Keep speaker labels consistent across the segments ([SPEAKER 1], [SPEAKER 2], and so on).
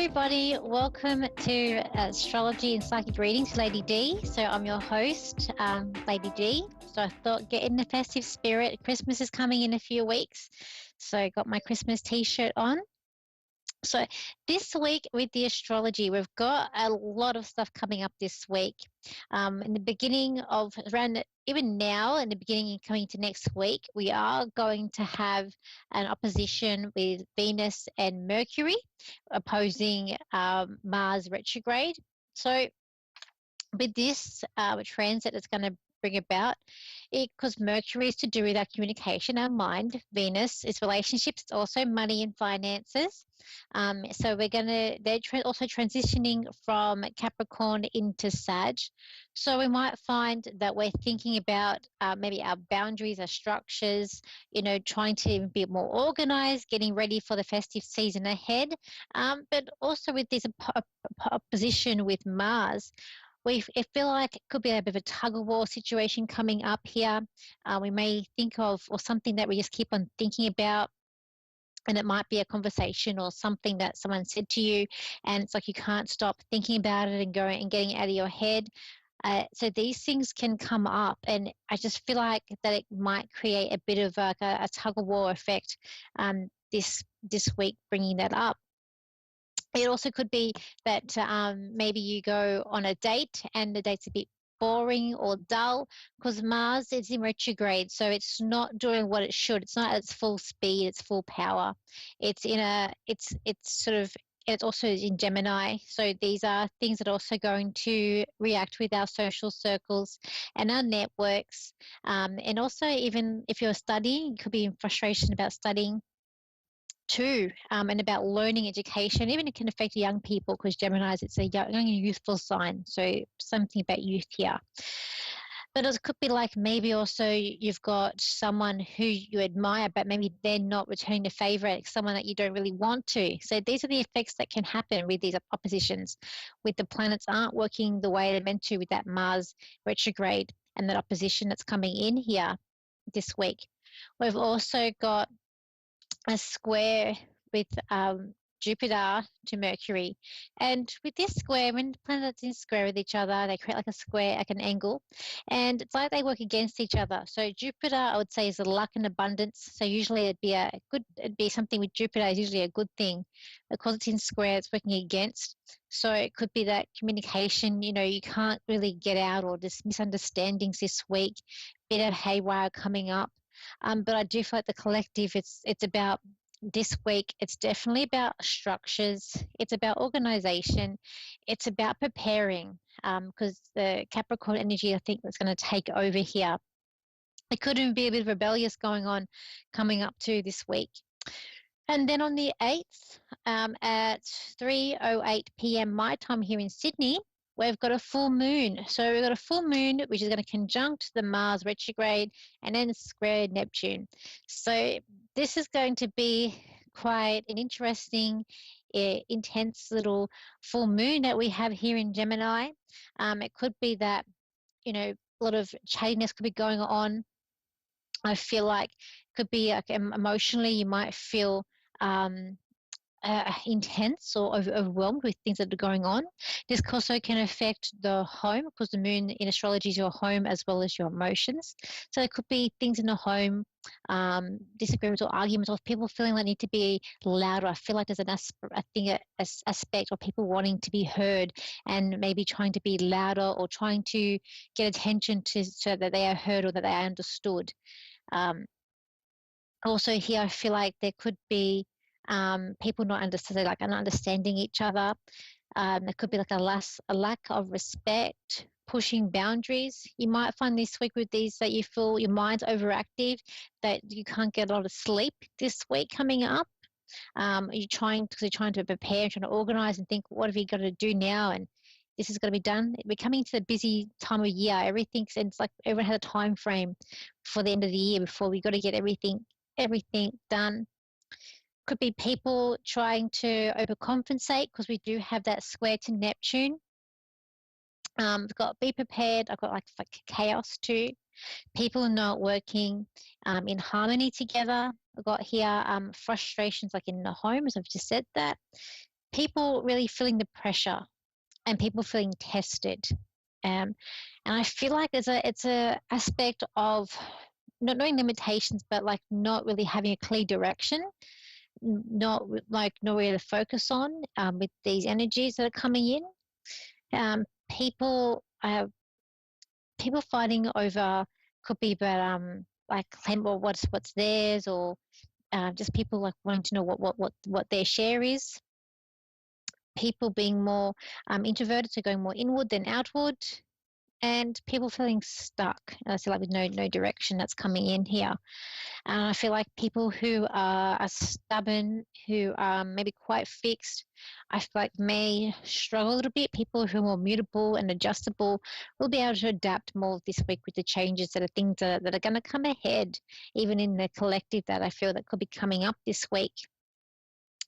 [SPEAKER 1] everybody. Welcome to Astrology and Psychic Readings, Lady D. So I'm your host, Lady D. So I thought get in the festive spirit. Christmas is coming in a few weeks. So I got my Christmas t-shirt on. So this week with the astrology, we've got a lot of stuff coming up this week. In the beginning of around even now, in the beginning and coming to next week, we are going to have an opposition with Venus and Mercury opposing Mars retrograde. So with this transit that's going to bring about it, because Mercury is to do with our communication, our mind. Venus is relationships, it's also money and finances. So they're also transitioning from Capricorn into Sag. So we might find that we're thinking about maybe our boundaries, our structures, trying to be more organized, getting ready for the festive season ahead. But also with this opposition with Mars, I feel like it could be a bit of a tug of war situation coming up here. We may think of, or something that we just keep on thinking about, and it might be a conversation or something that someone said to you, and it's like you can't stop thinking about it and going and getting it out of your head. So these things can come up, and I just feel like that it might create a bit of a tug of war effect this week, bringing that up. It also could be that maybe you go on a date and the date's a bit boring or dull because Mars is in retrograde, so it's not doing what it should. It's not at its full speed, its full power. It's also in Gemini. So these are things that are also going to react with our social circles and our networks. And also, even if you're studying, you could be in frustration about studying too, and about learning, education. Even it can affect young people because Gemini's, it's a young and youthful sign, so something about youth here. But it could be like maybe also you've got someone who you admire, but maybe they're not returning the favor, someone that you don't really want to. So these are the effects that can happen with these oppositions, with the planets aren't working the way they're meant to with that Mars retrograde and that opposition that's coming in here this week. We've also got a square with Jupiter to Mercury. And with this square, when the planets in square with each other, they create like a square, like an angle. And it's like they work against each other. So Jupiter, I would say, is a luck and abundance. So usually it'd be something with Jupiter is usually a good thing. Because it's in square, it's working against. So it could be that communication, you can't really get out, or just misunderstandings this week, bit of haywire coming up. But I do feel like the collective, it's about this week, it's definitely about structures, it's about organization, it's about preparing, because the Capricorn energy, I think, is going to take over here. It could even be a bit of rebellious going on coming up to this week. And then on the 8th, at 3:08 p.m. my time here in Sydney, we've got a full moon. So we've got a full moon, which is going to conjunct the Mars retrograde and then square Neptune. So this is going to be quite an interesting, intense little full moon that we have here in Gemini. It could be that, a lot of chattiness could be going on. I feel like it could be like emotionally you might feel intense or overwhelmed with things that are going on. This also can affect the home, because the moon in astrology is your home as well as your emotions. So there could be things in the home, disagreements or arguments, or people feeling they need to be louder. I feel like there's an aspect of people wanting to be heard and maybe trying to be louder or trying to get attention so that they are heard or that they are understood. Also here, I feel like there could be people not understanding each other. There could be like a lack of respect, pushing boundaries. You might find this week with these that you feel your mind's overactive, that you can't get a lot of sleep this week coming up. You're trying to prepare, trying to organize and think, what have you got to do now? And this is going to be done. We're coming to the busy time of year. It's like everyone has a time frame for the end of the year before we got to get everything done. Could be people trying to overcompensate, because we do have that square to Neptune. We've got be prepared. I've got like chaos too. People not working in harmony together. I've got here frustrations like in the home, as I've just said that. people really feeling the pressure and people feeling tested. And I feel like it's a aspect of not knowing limitations, but like not really having a clear direction, not really to focus on with these energies that are coming in. Um, people people fighting over could be about like claim or what's theirs, or just people like wanting to know what their share is. People being more introverted, so going more inward than outward, and people feeling stuck. And I feel like with no direction that's coming in here. And I feel like people who are stubborn, who are maybe quite fixed, I feel like may struggle a little bit. People who are more mutable and adjustable will be able to adapt more this week with the changes that are things that are going to come ahead, even in the collective that I feel that could be coming up this week.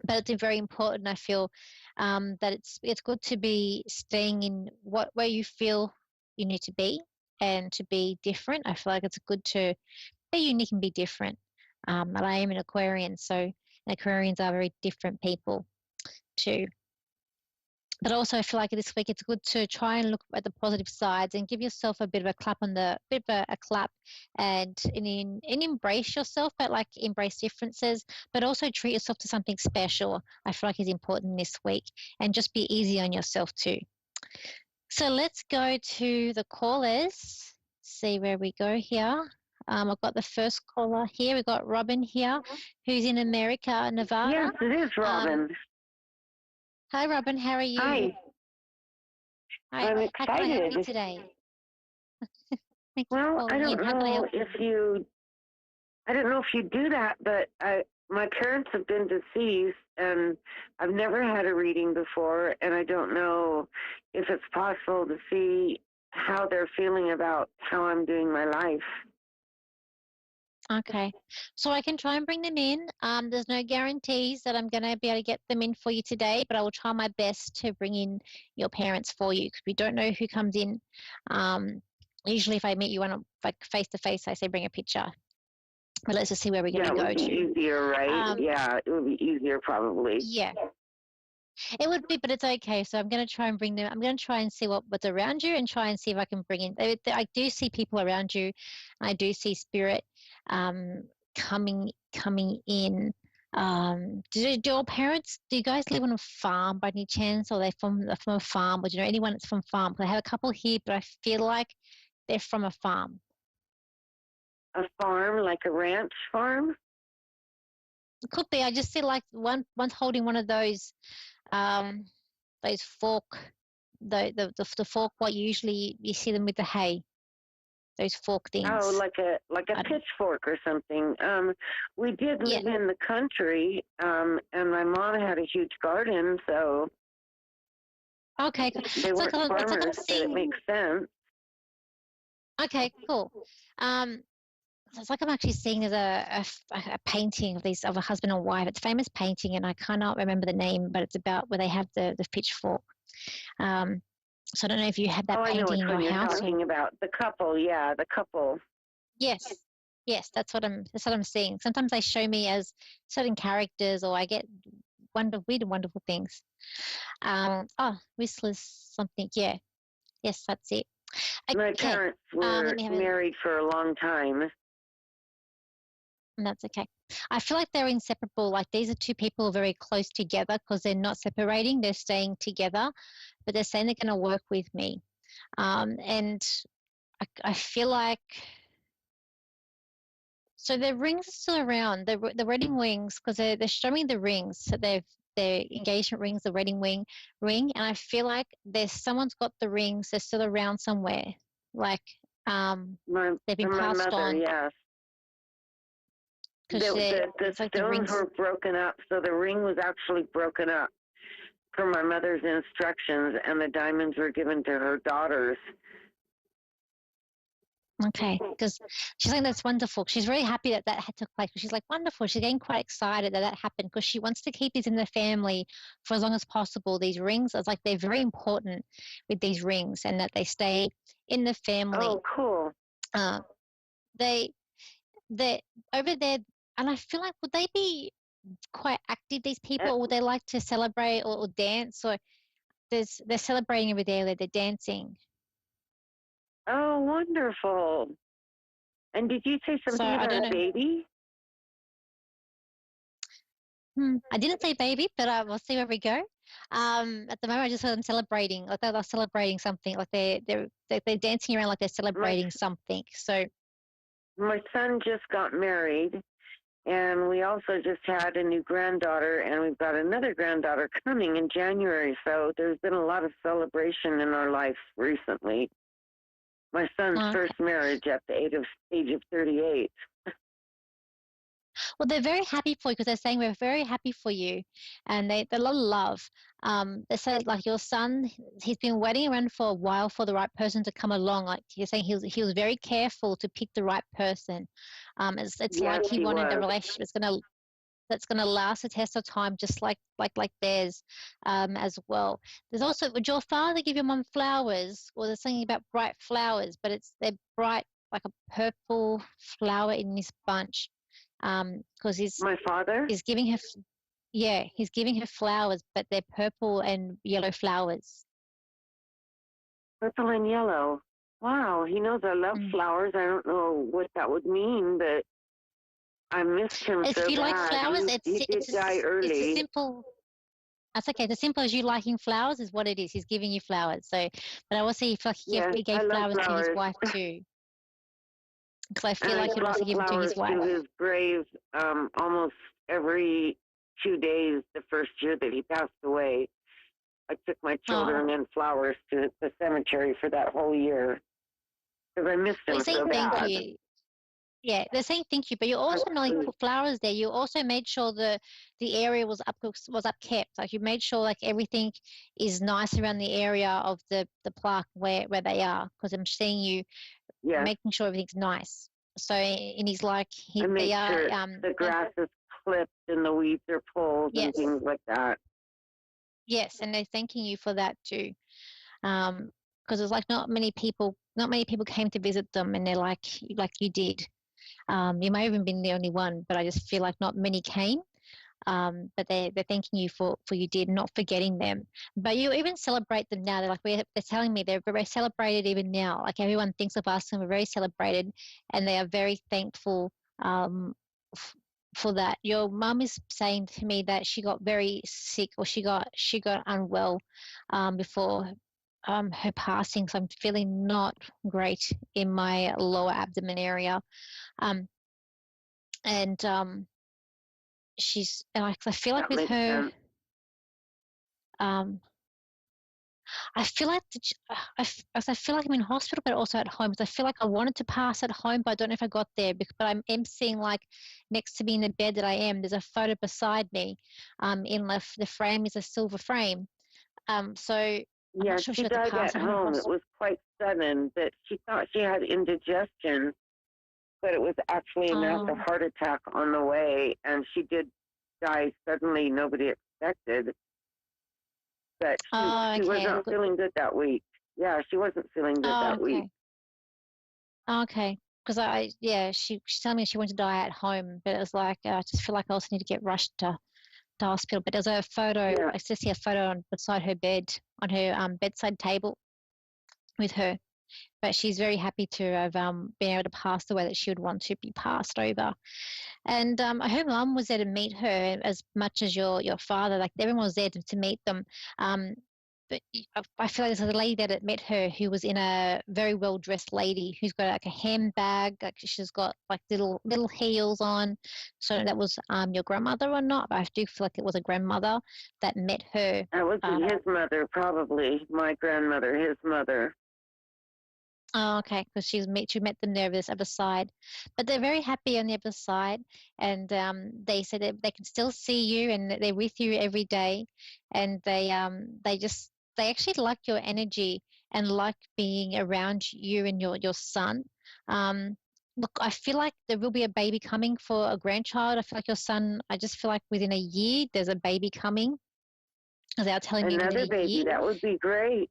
[SPEAKER 1] But it's very important, I feel, that it's good to be staying in where you feel you need to be and to be different. I feel like it's good to be unique and be different. And I am an Aquarian, so Aquarians are very different people too. But also, I feel like this week it's good to try and look at the positive sides and give yourself a bit of a clap on the bit of a clap, and embrace yourself, but like embrace differences, but also treat yourself to something special. I feel like is important this week, and just be easy on yourself too. So let's go to the callers. See where we go here. I've got the first caller here. We've got Robin here, who's in America, Nevada.
[SPEAKER 2] Yes, it is Robin.
[SPEAKER 1] Hi, Robin. How are you?
[SPEAKER 2] Hi.
[SPEAKER 1] Hi.
[SPEAKER 2] I'm
[SPEAKER 1] How can I help you
[SPEAKER 2] excited.
[SPEAKER 1] today? Thank you for
[SPEAKER 2] Well, I
[SPEAKER 1] calling in.
[SPEAKER 2] don't
[SPEAKER 1] How can I
[SPEAKER 2] know
[SPEAKER 1] help you?
[SPEAKER 2] if you, I don't know if you do that, but my parents have been deceased, and I've never had a reading before, and I don't know if it's possible to see how they're feeling about how I'm doing my life.
[SPEAKER 1] Okay. So I can try and bring them in. There's no guarantees that I'm going to be able to get them in for you today, but I will try my best to bring in your parents for you because we don't know who comes in. Usually, if I meet you on like face to face, I say bring a picture. But let's just see where we're going to go
[SPEAKER 2] It would be
[SPEAKER 1] to.
[SPEAKER 2] easier, right? Yeah, it would be easier probably.
[SPEAKER 1] Yeah. It would be, but it's okay. So I'm going to try and bring them. I'm going to try and see what's around you and try and see if I can bring in. I do see people around you. I do see spirit um, coming in. Do your parents? Do you guys live on a farm by any chance, or are they from a farm? Or do you know anyone that's from farm? Because I have a couple here, but I feel like they're from a farm.
[SPEAKER 2] A farm, like a ranch farm?
[SPEAKER 1] It could be. I just see like one's holding one of those fork, the fork. What usually you see them with the hay, those fork things.
[SPEAKER 2] Oh, like a pitchfork or something. We did live in the country, and my mom had a huge garden, so
[SPEAKER 1] okay,
[SPEAKER 2] they weren't farmers, but it makes sense.
[SPEAKER 1] Okay, cool. So it's like I'm actually seeing there's a painting of a husband and wife. It's a famous painting, and I cannot remember the name, but it's about where they have the pitchfork. So I don't know if you had that painting in your house.
[SPEAKER 2] You're talking about the couple, yeah, the couple.
[SPEAKER 1] Yes, that's what I'm seeing. Sometimes they show me as certain characters, or I get weird and wonderful things. Whistler's something. Yeah, yes, that's it. Okay.
[SPEAKER 2] My parents were married for a long time.
[SPEAKER 1] That's okay. I feel like they're inseparable. Like these are two people very close together because they're not separating. They're staying together, but they're saying they're going to work with me. And I feel like, so the rings are still around. The wedding rings, because they're showing the rings. So their engagement rings, the wedding ring, and I feel like someone's got the rings. They're still around somewhere. Like they've been passed on.
[SPEAKER 2] Yes. The stones were broken up, so the ring was actually broken up from my mother's instructions, and the diamonds were given to her daughters.
[SPEAKER 1] Okay, because she's like, that's wonderful. She's very happy that had took place. She's like, wonderful. She's getting quite excited that happened because she wants to keep these in the family for as long as possible. These rings, it's like they're very important with these rings, and that they stay in the family.
[SPEAKER 2] Oh, cool.
[SPEAKER 1] They over there, and I feel like would they be quite active, these
[SPEAKER 2] Uh,
[SPEAKER 1] people, or they like to celebrate or dance, or they're celebrating every day, they're dancing.
[SPEAKER 2] oh, wonderful. And did you say
[SPEAKER 1] So
[SPEAKER 2] something
[SPEAKER 1] I
[SPEAKER 2] about
[SPEAKER 1] don't
[SPEAKER 2] a
[SPEAKER 1] know.
[SPEAKER 2] baby?
[SPEAKER 1] I didn't say baby, but we'll see where we go. At the moment, I just heard them celebrating, like they're celebrating something, like they're dancing around like they're
[SPEAKER 2] My
[SPEAKER 1] celebrating something. So,
[SPEAKER 2] my son just got married, and we also just had a new granddaughter, and we've got another granddaughter coming in January. So there's been a lot of celebration in our life recently. My son's
[SPEAKER 1] okay.
[SPEAKER 2] first marriage at the age of 38.
[SPEAKER 1] Well, they're very happy for you because they're saying we're very happy for you, and they a lot of love. They said like your son, he's been waiting around for a while for the right person to come along. Like you're saying, he was very careful to pick the right person. It's
[SPEAKER 2] Yes,
[SPEAKER 1] like he
[SPEAKER 2] he
[SPEAKER 1] wanted a
[SPEAKER 2] was.
[SPEAKER 1] relationship that's gonna last the test of time, just like theirs, as well. There's also, would your father give your mum flowers? Or there's something about bright flowers, but they're bright like a purple flower in this bunch, because
[SPEAKER 2] My father,
[SPEAKER 1] he's giving her, yeah, he's giving her flowers, but they're purple and yellow flowers.
[SPEAKER 2] purple and yellow. Wow, he knows I love
[SPEAKER 1] Mm.
[SPEAKER 2] flowers. I don't know what that would mean, but I missed him
[SPEAKER 1] If
[SPEAKER 2] so
[SPEAKER 1] you like
[SPEAKER 2] bad.
[SPEAKER 1] flowers,
[SPEAKER 2] He did die
[SPEAKER 1] it's a
[SPEAKER 2] early.
[SPEAKER 1] simple. That's okay. As simple as you liking flowers is what it is. He's giving you flowers. So, but I also feel like
[SPEAKER 2] Yes,
[SPEAKER 1] he
[SPEAKER 2] I
[SPEAKER 1] gave
[SPEAKER 2] love
[SPEAKER 1] flowers to his
[SPEAKER 2] flowers.
[SPEAKER 1] wife too, because I
[SPEAKER 2] And
[SPEAKER 1] feel
[SPEAKER 2] I
[SPEAKER 1] like he'd
[SPEAKER 2] brought
[SPEAKER 1] also give them to his
[SPEAKER 2] flowers to
[SPEAKER 1] wife.
[SPEAKER 2] his grave almost every 2 days the first year that he passed away. I took my
[SPEAKER 1] Oh,
[SPEAKER 2] children and flowers to the cemetery for that whole year because I missed
[SPEAKER 1] well,
[SPEAKER 2] him
[SPEAKER 1] he's saying
[SPEAKER 2] so
[SPEAKER 1] thank
[SPEAKER 2] bad.
[SPEAKER 1] you. Yeah, they're saying thank you, but you also not only put flowers there, you also made sure the area was up kept. Like you made sure like everything is nice around the area of the plaque where they are, because I'm seeing you
[SPEAKER 2] Yes,
[SPEAKER 1] making sure everything's nice. So and he's like
[SPEAKER 2] I
[SPEAKER 1] they
[SPEAKER 2] make
[SPEAKER 1] are
[SPEAKER 2] sure the grass is clipped and the weeds are pulled and
[SPEAKER 1] yes,
[SPEAKER 2] things like that.
[SPEAKER 1] yes, and they're thanking you for that too. Um, because it's like not many people came to visit them, and they're like you did. You may have even been the only one, but I just feel like not many came. But they're thanking you for you did, not forgetting them. But you even celebrate them now. They're telling me they're very celebrated even now. Like everyone thinks of us and we're very celebrated, and they are very thankful, um, f- for that. Your mum is saying to me that she got very sick, or she got unwell, before her passing. So I'm feeling not great in my lower abdomen area. Um, and I feel like
[SPEAKER 2] That
[SPEAKER 1] with
[SPEAKER 2] makes
[SPEAKER 1] her,
[SPEAKER 2] sense.
[SPEAKER 1] um, I feel like I feel like I'm in hospital, but also at home. So I feel like I wanted to pass at home, but I don't know if I got there. But I'm seeing like next to me in the bed that I am, there's a photo beside me. In the frame is a silver frame. So I'm not
[SPEAKER 2] Yeah,
[SPEAKER 1] sure if
[SPEAKER 2] she
[SPEAKER 1] she had to
[SPEAKER 2] died
[SPEAKER 1] pass
[SPEAKER 2] at
[SPEAKER 1] at home or
[SPEAKER 2] home. It
[SPEAKER 1] hospital.
[SPEAKER 2] was quite sudden that she thought she had indigestion, but it was actually a massive
[SPEAKER 1] Oh,
[SPEAKER 2] heart attack on the way, and she did die suddenly. Nobody expected, but
[SPEAKER 1] oh,
[SPEAKER 2] she was
[SPEAKER 1] okay.
[SPEAKER 2] not feeling good that week. Yeah, she wasn't feeling good
[SPEAKER 1] Oh,
[SPEAKER 2] that week.
[SPEAKER 1] okay. Okay. Because yeah, she's telling me she wanted to die at home, but it was like I just feel like I also need to get rushed to hospital. But there's a photo,
[SPEAKER 2] Yeah,
[SPEAKER 1] I still see a photo on beside her bed, on her bedside table with her. But she's very happy to have been able to pass the way that she would want to be passed over. And her mum was there to meet her as much as your father. Like everyone was there to meet them. Um, but I feel like there's a lady there that met her who was in a very well dressed lady who's got like a handbag. Like she's got like little heels on. So that was your grandmother or not? But I do feel like it was a grandmother that met her.
[SPEAKER 2] that would be
[SPEAKER 1] Uh,
[SPEAKER 2] his mother, probably my grandmother, his mother.
[SPEAKER 1] Oh, okay, because she met them there this other side, but they're very happy on the other side, and they said that they can still see you and that they're with you every day, and they actually like your energy and like being around you and your son. Um, Look, I feel like there will be a baby coming for a grandchild. I feel like your son. I just feel like within a year there's a baby coming. As they are telling me within
[SPEAKER 2] Another
[SPEAKER 1] a
[SPEAKER 2] baby,
[SPEAKER 1] year,
[SPEAKER 2] that would be great.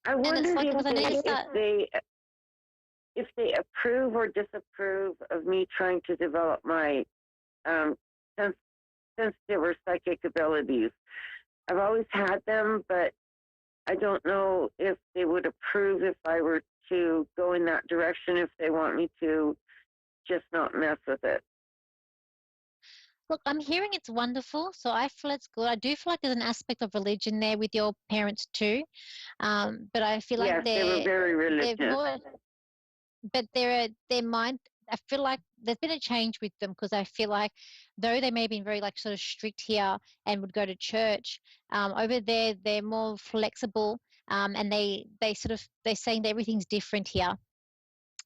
[SPEAKER 2] I
[SPEAKER 1] and it's
[SPEAKER 2] wondered
[SPEAKER 1] like
[SPEAKER 2] if
[SPEAKER 1] because I know you
[SPEAKER 2] they if
[SPEAKER 1] start.
[SPEAKER 2] they if they approve or disapprove of me trying to develop my um, since there were psychic abilities. I've always had them, but I don't know if they would approve if I were to go in that direction, if they want me to just not mess with it.
[SPEAKER 1] Look, I'm hearing it's wonderful, so I feel it's good. I do feel like there's an aspect of religion there with your parents too, but I feel like
[SPEAKER 2] Yes, they were very
[SPEAKER 1] they're
[SPEAKER 2] religious.
[SPEAKER 1] more, but their mind. I feel like there's been a change with them because I feel like though they may have been very like sort of strict here and would go to church, over there they're more flexible, and they sort of they're saying that everything's different here,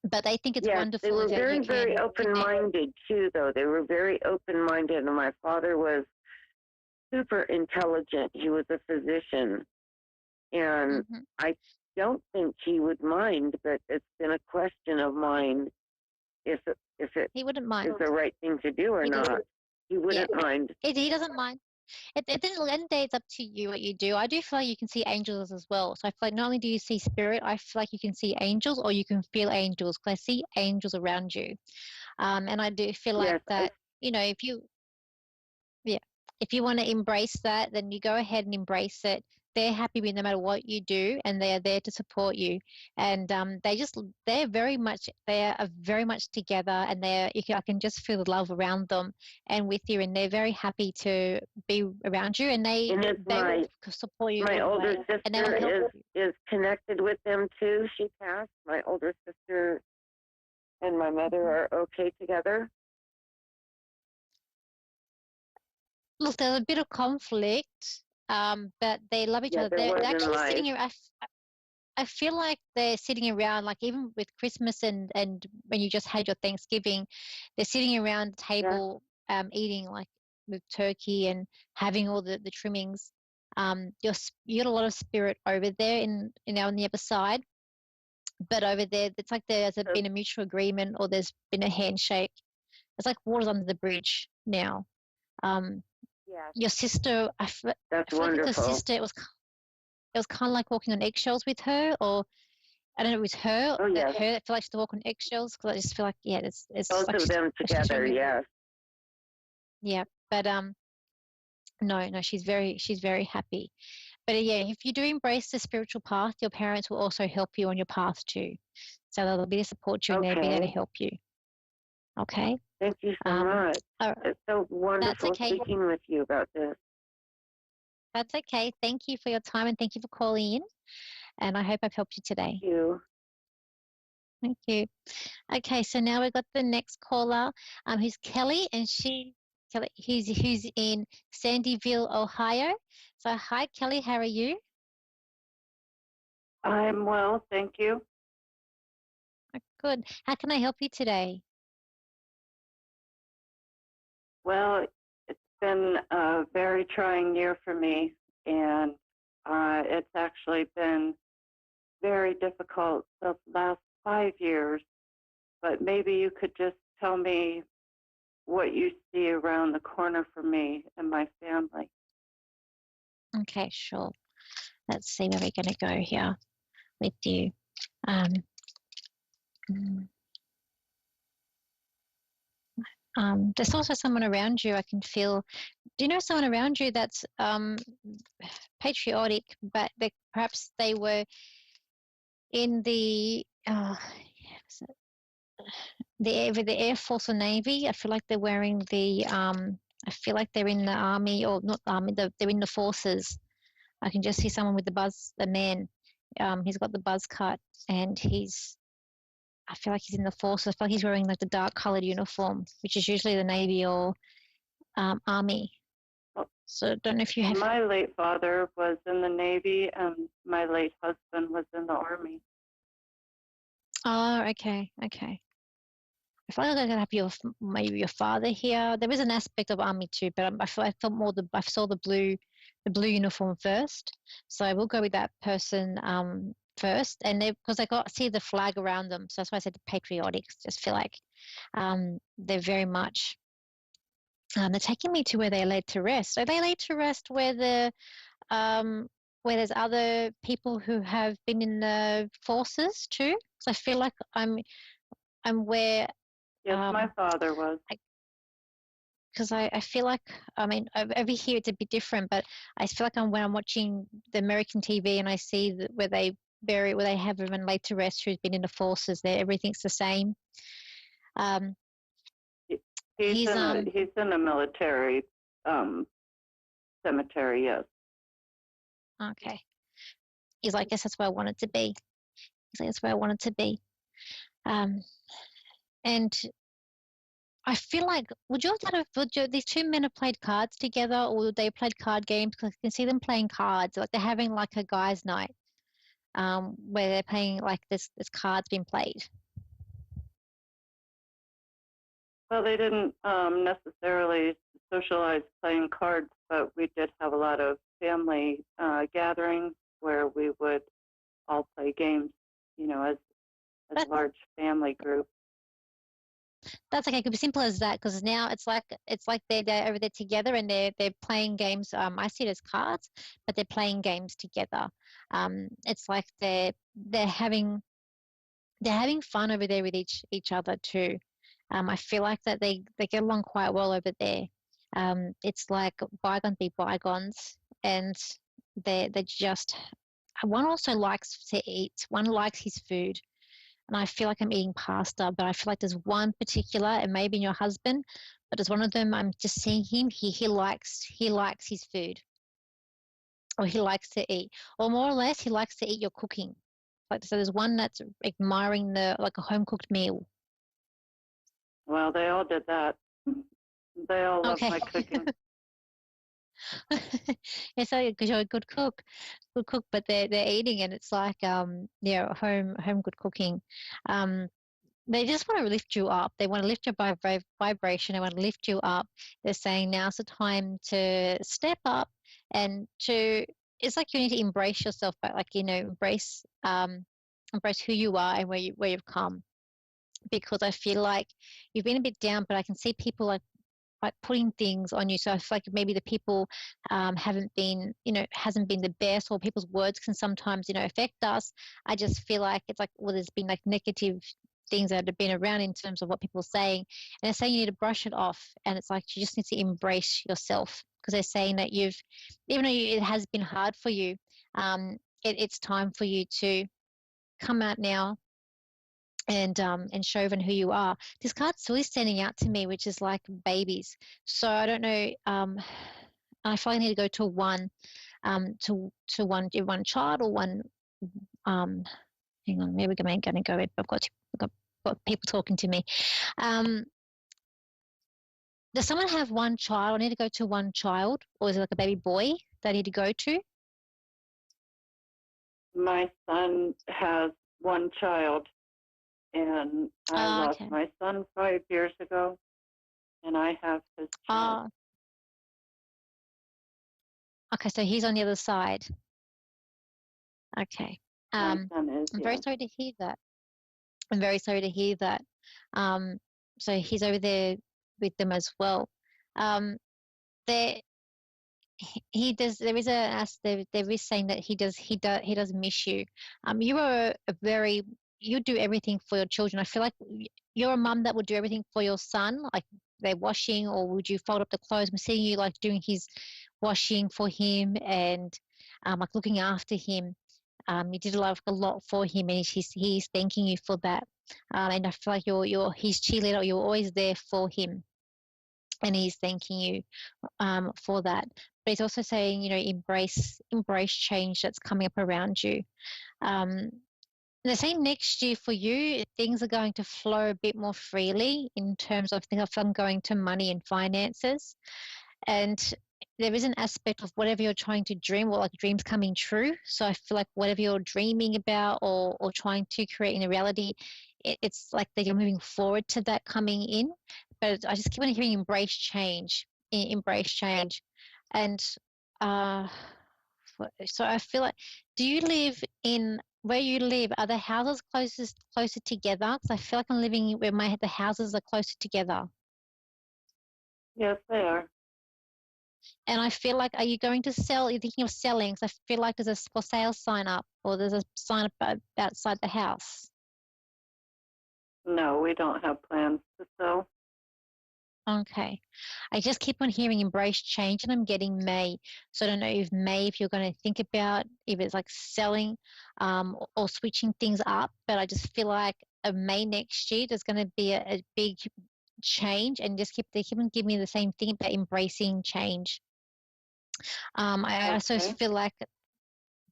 [SPEAKER 1] but they think it's
[SPEAKER 2] Yes, they
[SPEAKER 1] wonderful
[SPEAKER 2] were
[SPEAKER 1] that you
[SPEAKER 2] very, very
[SPEAKER 1] can connect.
[SPEAKER 2] open-minded too, though. They were very open-minded, and my father was super intelligent. He was a physician, and
[SPEAKER 1] Hmm.
[SPEAKER 2] I don't think he would mind, but it's been a question of mine if it
[SPEAKER 1] He wouldn't mind.
[SPEAKER 2] is the right thing to do or
[SPEAKER 1] He
[SPEAKER 2] not.
[SPEAKER 1] doesn't.
[SPEAKER 2] He
[SPEAKER 1] Yeah,
[SPEAKER 2] wouldn't mind.
[SPEAKER 1] he doesn't mind. It didn't end of the day, it's up to you what you do. I do feel like you can see angels as well. So I feel like not only do you see spirit, I feel like you can see angels or you can feel angels because I see angels around you. And I do feel like
[SPEAKER 2] Yes,
[SPEAKER 1] that, if yeah, if you want to embrace that, then you go ahead and embrace it. They're happy with no matter what you do, and they are there to support you. And they are very much together, and I can just feel the love around them and with you, and they're very happy to be around you, and
[SPEAKER 2] and it's
[SPEAKER 1] they will support you
[SPEAKER 2] my
[SPEAKER 1] all the
[SPEAKER 2] older
[SPEAKER 1] way, and they will
[SPEAKER 2] sister
[SPEAKER 1] help
[SPEAKER 2] is
[SPEAKER 1] you.
[SPEAKER 2] is connected with them too. She passed. My older sister and my mother
[SPEAKER 1] Mhm.
[SPEAKER 2] are okay together.
[SPEAKER 1] Look, there's a bit of conflict, but they love each
[SPEAKER 2] Yeah,
[SPEAKER 1] other.
[SPEAKER 2] there
[SPEAKER 1] They're
[SPEAKER 2] was in
[SPEAKER 1] actually
[SPEAKER 2] life.
[SPEAKER 1] sitting here. I feel like they're sitting around, like even with Christmas and when you just had your Thanksgiving, they're sitting around the
[SPEAKER 2] Yeah.
[SPEAKER 1] table, eating like with turkey and having all the trimmings. You got a lot of spirit over there on the other side, but over there, it's like there's
[SPEAKER 2] So,
[SPEAKER 1] been a mutual agreement or there's been a handshake. It's like water's under the bridge now. Um,
[SPEAKER 2] yeah,
[SPEAKER 1] your sister,
[SPEAKER 2] that's
[SPEAKER 1] I feel like with your
[SPEAKER 2] wonderful.
[SPEAKER 1] sister, it was kind of like walking on eggshells with her, or I don't know, it was her,
[SPEAKER 2] Oh yes,
[SPEAKER 1] I feel like she had to walk on eggshells because I just feel like, yeah, it's
[SPEAKER 2] both
[SPEAKER 1] like
[SPEAKER 2] of them
[SPEAKER 1] she's showing
[SPEAKER 2] together.
[SPEAKER 1] me,
[SPEAKER 2] Yes.
[SPEAKER 1] yeah, but no, no, she's very happy. But yeah, if you do embrace the spiritual path, your parents will also help you on your path too. So they'll be to support you and they'll be there to
[SPEAKER 2] Okay.
[SPEAKER 1] help you. Okay.
[SPEAKER 2] Thank you so
[SPEAKER 1] Um,
[SPEAKER 2] much.
[SPEAKER 1] uh,
[SPEAKER 2] It's so
[SPEAKER 1] that's
[SPEAKER 2] wonderful
[SPEAKER 1] okay.
[SPEAKER 2] speaking with you about this.
[SPEAKER 1] That's okay. Thank you for your time and thank you for calling in. And I hope I've helped you today.
[SPEAKER 2] Thank you.
[SPEAKER 1] Thank you. Okay, so now we've got the next caller, who's Kelly, and who's in Sandyville, Ohio. So hi, Kelly, how are you?
[SPEAKER 3] I'm well, thank you.
[SPEAKER 1] Good. How can I help you today?
[SPEAKER 3] Well, it's been a very trying year for me, and it's actually been very difficult the last 5 years. But maybe you could just tell me what you see around the corner for me and my family.
[SPEAKER 1] Okay, sure. Let's see where we're going to go here with you. Um, mm, there's also someone around you I can feel. Do you know someone around you that's patriotic, but perhaps they were in either the Air Force or Navy? I feel like they're wearing I feel like they're in the army or not the army. They're in the forces. I can just see someone with the man. He's got the buzz cut and I feel like he's in the forces. I feel like he's wearing like the dark colored uniform, which is usually the Navy or Army.
[SPEAKER 3] Well,
[SPEAKER 1] So I don't know if you have.
[SPEAKER 3] my late father was in the Navy, and my late husband was in the Army.
[SPEAKER 1] Oh, okay, okay. I feel like I could have maybe your father here. There is an aspect of army too, but I felt more I saw the blue uniform first. So I will go with that person first, and because I got see the flag around them, so that's why I said the patriotics. Just feel like they're very much. They're taking me to where they're laid to rest. Are they laid to rest um where there's other people who have been in the forces too? So I feel like I'm where
[SPEAKER 3] Yes, my
[SPEAKER 1] um
[SPEAKER 3] father was.
[SPEAKER 1] because I feel like, I mean, over here it's a bit different, but I feel like when I'm watching the American TV and I see that where they have everyone laid to rest who's been in the forces, there everything's the same. Um,
[SPEAKER 3] He's
[SPEAKER 1] he's
[SPEAKER 3] in a military cemetery, yes.
[SPEAKER 1] okay. He's like, I guess that's where I wanted to be. He's like, that's where I wanted to be. And I feel like, these two men have played cards together, or they played card games? Because I can see them playing cards, like they're having like a guys' night, where they're playing like this cards being played.
[SPEAKER 3] Well, they didn't necessarily socialize playing cards, but we did have a lot of family gatherings where we would all play games, as a large family group.
[SPEAKER 1] That's okay. It could be simple as that, because now it's like they're over there together and they're playing games. I see it as cards, but they're playing games together. It's like they're having fun over there with each other too. I feel like that they get along quite well over there. It's like bygones be bygones, and they just, one also likes to eat. One likes his food, and I feel like I'm eating pasta, but I feel like there's one particular, and maybe your husband, but there's one of them. I'm just seeing him. He likes his food, or he likes to eat, or more or less he likes to eat your cooking. Like, so there's one that's admiring like a home cooked meal.
[SPEAKER 3] Well, they all did that. They all love
[SPEAKER 1] Okay.
[SPEAKER 3] my cooking.
[SPEAKER 1] It's like, because you're a good cook, but they're eating, and it's like home good cooking. They just want to lift you up. They want to lift your vibration. They want to lift you up. They're saying now's the time to step up and to. It's like you need to embrace yourself, but like embrace who you are and where you've come. Because I feel like you've been a bit down, but I can see people like putting things on you. So I feel like maybe the people haven't been, hasn't been the best, or people's words can sometimes, affect us. I just feel like it's like, well, there's been like negative things that have been around in terms of what people are saying. And they're saying you need to brush it off. And it's like, you just need to embrace yourself, because they're saying that even though it has been hard for you, it's time for you to come out now and show everyone who you are. This card's really standing out to me, which is like babies. So I don't know. I feel like I need to go to to one child or one. Hang on, maybe I'm going to go. I've got people talking to me. Does someone have one child? I need to go to one child, or is it like a baby boy that I need to go to?
[SPEAKER 3] My son has one child, and I lost
[SPEAKER 1] Okay.
[SPEAKER 3] my son 5 years ago, and I have his child.
[SPEAKER 1] Okay, so he's on the other side. Okay.
[SPEAKER 3] My son is.
[SPEAKER 1] I'm very sorry to hear that. I'm very sorry to hear that. So he's over there with them as well. There he does. There is there is saying that he does miss you. You are you do everything for your children. I feel like you're a mum that would do everything for your son, like they're washing, or would you fold up the clothes? I'm seeing you like doing his washing for him and like looking after him. You did a lot for him, and he's thanking you for that. And I feel like you're his cheerleader. You're always there for him, and he's thanking you for that. But he's also saying, embrace change that's coming up around you. They're saying next year for you, things are going to flow a bit more freely in terms of things from going to money and finances. And there is an aspect of whatever you're trying to dream, or like dreams coming true. So I feel like whatever you're dreaming about or trying to create in a reality, it's like that you're moving forward to that coming in. But I just keep on hearing embrace change, embrace change. And so I feel like, do you live in where you live? Are the houses closer together? Because I feel like I'm living where the houses are closer together.
[SPEAKER 3] Yes, they are.
[SPEAKER 1] And I feel like, are you going to sell? Are you thinking of selling? Because I feel like there's a for sale sign up, or there's a sign up outside the house.
[SPEAKER 3] No, we don't have plans to sell.
[SPEAKER 1] Okay. I just keep on hearing embrace change, and I'm getting May. So I don't know if May, if you're going to think about if it's like selling or switching things up, but I just feel like May next year there's going to be a big change, and they keep on giving me the same thing about embracing change. I also
[SPEAKER 3] Okay.
[SPEAKER 1] feel like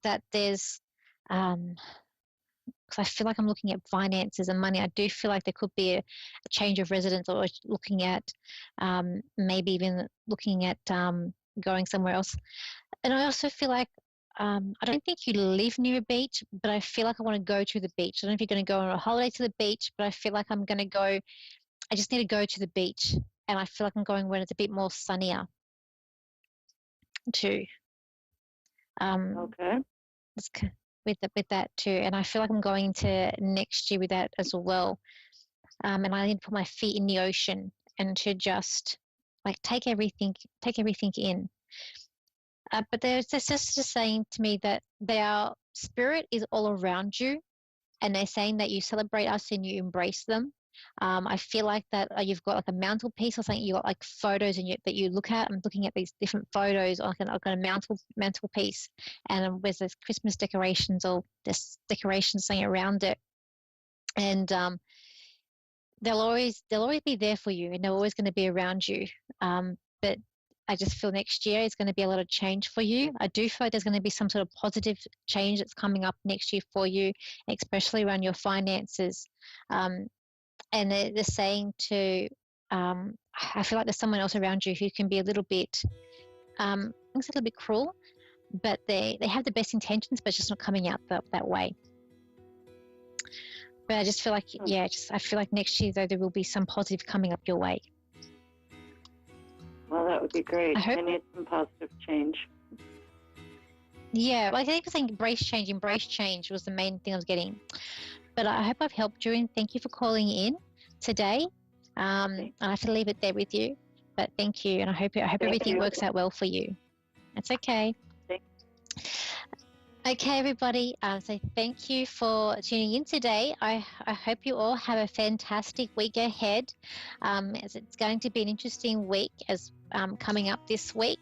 [SPEAKER 1] that there's because I feel like I'm looking at finances and money. I do feel like there could be a change of residence, or looking at maybe even looking at going somewhere else. And I also feel like I don't think you live near a beach, but I feel like I want to go to the beach. I don't know if you're going to go on a holiday to the beach, but I feel like I'm going to go. I just need to go to the beach, and I feel like I'm going when it's a bit more sunnier too.
[SPEAKER 3] Okay.
[SPEAKER 1] With that too, and I feel like I'm going to next year with that as well. And I need to put my feet in the ocean and to just like take everything in. But there's this just saying to me that their spirit is all around you, and they're saying that you celebrate us and you embrace them. I feel like that you've got like a mantelpiece or something. You got like photos that you look at. I'm looking at these different photos on a mantelpiece, and there's this Christmas decorations or this decorations thing around it, and they'll always be there for you, and they're always going to be around you. But I just feel next year is going to be a lot of change for you. I do feel like there's going to be some sort of positive change that's coming up next year for you, especially around your finances. And they're saying to, I feel like there's someone else around you who can be a little bit, it's a little bit cruel, but they have the best intentions, but it's just not coming out that way. But I just feel like, I feel like next year, though, there will be some positive coming up your way.
[SPEAKER 3] Well, that would be great. I need some positive change.
[SPEAKER 1] Yeah, like I was saying, embrace change was the main thing I was getting. But I hope I've helped you, and thank you for calling in today. I have to leave it there with you, but thank you, and I hope everything works out well for you. That's okay. Okay, everybody. So thank you for tuning in today. I hope you all have a fantastic week ahead, as it's going to be an interesting week as coming up this week.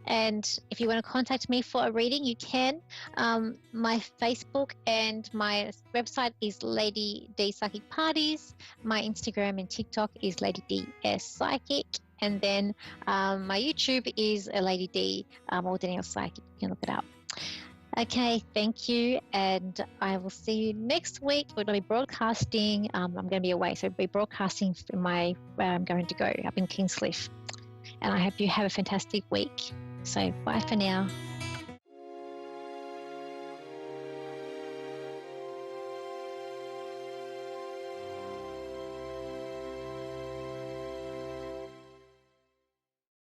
[SPEAKER 1] And if you want to contact me for a reading, you can. My Facebook and my website is Lady D Psychic Parties. My Instagram and TikTok is Lady D S Psychic. And then my YouTube is Lady D or Danielle Psychic. You can look it up. Okay, thank you. And I will see you next week. We're going to be broadcasting. I'm going to be away, so we'll be broadcasting from where I'm going to go up in Kingscliff. And I hope you have a fantastic week. So bye for now.